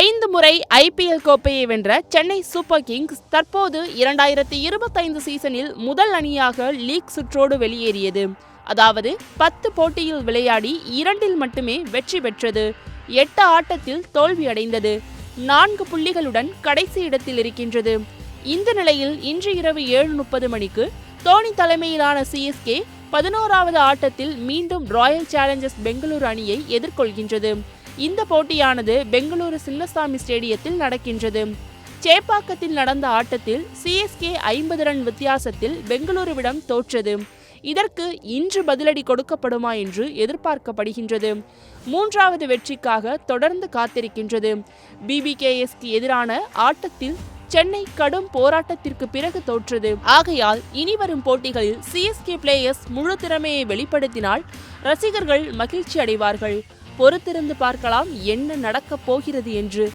5 முறை IPL கோப்பையை வென்ற சென்னை சூப்பர் கிங்ஸ் தற்போது 2025 சீசனில் முதல் அணியாக லீக் சுற்றோடு வெளியேறியது. அதாவது 10 போட்டியில் விளையாடி 2இல் மட்டுமே வெற்றி பெற்றது. 8 ஆட்டத்தில் தோல்வியடைந்தது. 4 புள்ளிகளுடன் கடைசி இடத்தில் இருக்கின்றது. இந்த நிலையில் இன்று இரவு 7:30 மணிக்கு தோனி தலைமையிலான CSK 11வது ஆட்டத்தில் மீண்டும் ராயல் சேலஞ்சர்ஸ் பெங்களூரு அணியை எதிர்கொள்கின்றது. இந்த போட்டியானது பெங்களூரு சின்னசாமி ஸ்டேடியத்தில் நடக்கின்றது. சேப்பாக்கத்தில் நடந்த ஆட்டத்தில் CSK 50 ரன் வித்தியாசத்தில் பெங்களூருவிடம் தோற்றது. இதற்கு இன்று பதிலடி கொடுக்கப்படுமா என்று எதிர்பார்க்கப்படுகின்றது. 3வது வெற்றிக்காக தொடர்ந்து காத்திருக்கின்றது. BBKSக்கு எதிரான ஆட்டத்தில் சென்னை கடும் போராட்டத்திற்கு பிறகு தோற்றது. ஆகையால் இனிவரும் போட்டிகளில் CSK பிளேயர்ஸ் முழு திறமையை வெளிப்படுத்தினால் ரசிகர்கள் மகிழ்ச்சி அடைவார்கள். பொறுத்திருந்து பார்க்கலாம் என்ன நடக்கப் போகிறது என்று.